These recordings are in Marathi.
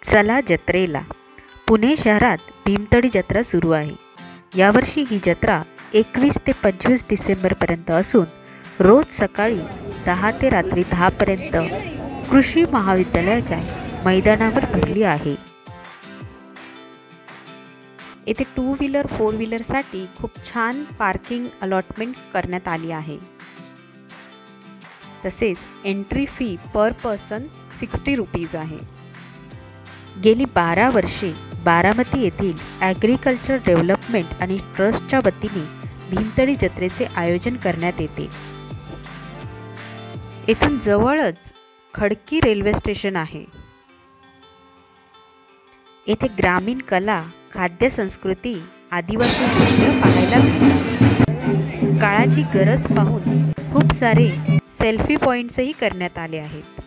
चला जत्रेला. पुणे शहरात भीमतडी जत्रा सुरू आहे. यावर्षी ही जत्रा 21 ते 25 डिसेंबरपर्यंत असून रोज सकाळी 10 ते रात्री 10 पर्यंत कृषी महाविद्यालयाच्या मैदानावर भरली आहे. येथे 2 व्हीलर 4 व्हीलरसाठी खूप छान पार्किंग अलॉटमेंट करण्यात आली आहे. तसेच एंट्री फी पर पर्सन 60 रुपीज आहे. गेली 12 वर्षे बारामती येथील ॲग्रिकल्चर डेव्हलपमेंट आणि ट्रस्टच्या वतीने भीमतडी जत्रेचे आयोजन करण्यात येते. येथून जवळच खडकी रेल्वे स्टेशन आहे. येथे ग्रामीण कला, खाद्य संस्कृती, आदिवासी चित्र पाहायला मिळतात. काळाची गरज पाहून खूप सारे सेल्फी पॉइंट्सही करण्यात आले आहेत.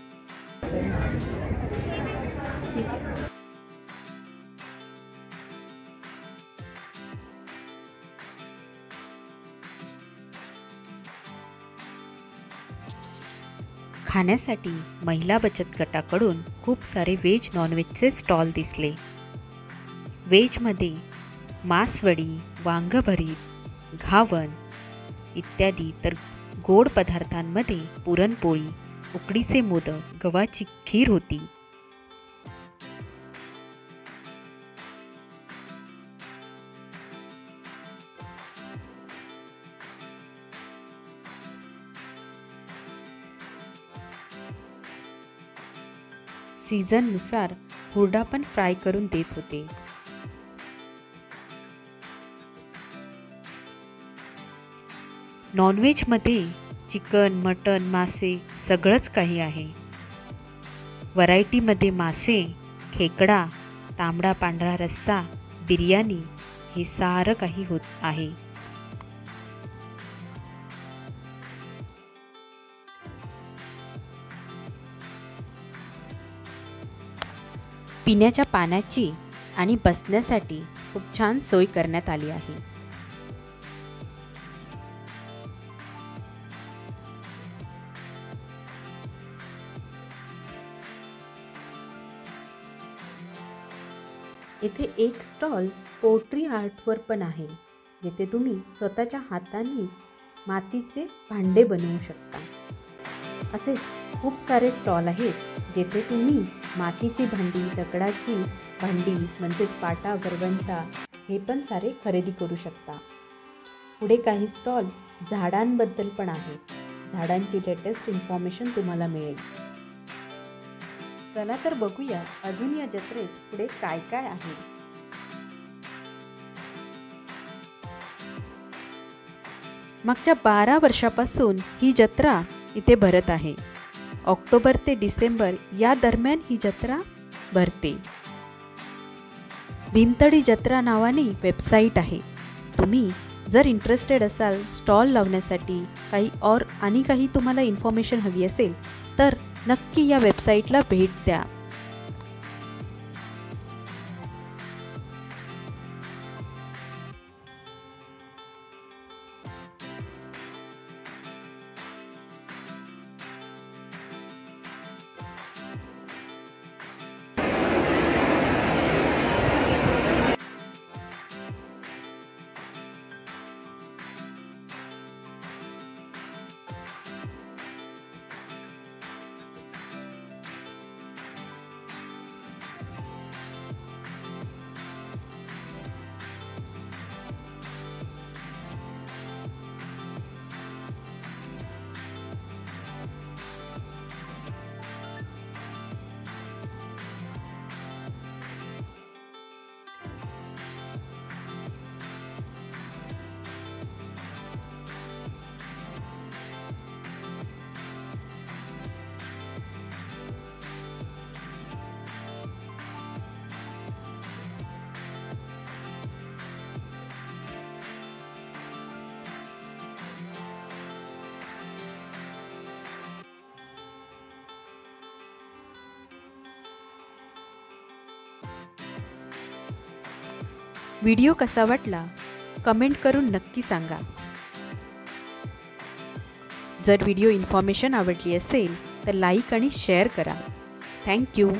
खाण्यासाठी महिला बचत गटाकडून खूप सारे व्हेज नॉनव्हेजचे स्टॉल दिसले. व्हेजमध्ये मासवडी, वांगभरीत, घावन इत्यादी, तर गोड पदार्थांमध्ये पुरणपोळी, उकडीचे मोदक, गव्हाची खीर होती. सीझननुसार हुरडा पण फ्राय करून देत होते. नॉनव्हेजमध्ये चिकन, मटन, मासे सगळंच काही आहे. व्हरायटीमध्ये मासे, खेकडा, तांबडा पांढरा रस्सा, बिर्याणी हे सारं काही होत आहे. पिण्याच्या पाण्याची आणि बसण्यासाठी खूप छान सोय करण्यात आली आहे. येथे एक स्टॉल पोट्री आर्टवर पण आहे, जेथे तुम्ही स्वतःच्या हाताने मातीचे भांडे बनवू शकता. असेच खूप सारे स्टॉल आहेत जेथे तुम्ही मातीची भांडी, दगडाची भांडी म्हणजेच पाटा, गरवंटा हे पण सारे खरेदी करू शकता. पुढे काही स्टॉल झाडांबद्दल पण आहेत. झाडांची लेटेस्ट इन्फॉर्मेशन तुम्हाला मिळेल. चला तर बघूया अजून या जत्रेत पुढे काय काय आहे. मागच्या 12 वर्षापासून ही जत्रा इथे भरत आहे. ऑक्टोबर ते डिसेंबर या दरम्यान ही जत्रा भरते. भीमतडी जत्रा नावाने वेबसाईट आहे. तुम्ही जर इंटरेस्टेड असाल स्टॉल लावण्यासाठी काही तुम्हाला इन्फॉर्मेशन हवी असेल तर नक्की या वेबसाईटला भेट द्या. व्हिडिओ कसा वाटला कमेंट करून नक्की सांगा. जर व्हिडिओ इन्फॉर्मेशन आवडली असेल तर लाईक आणि शेअर करा. थँक्यू.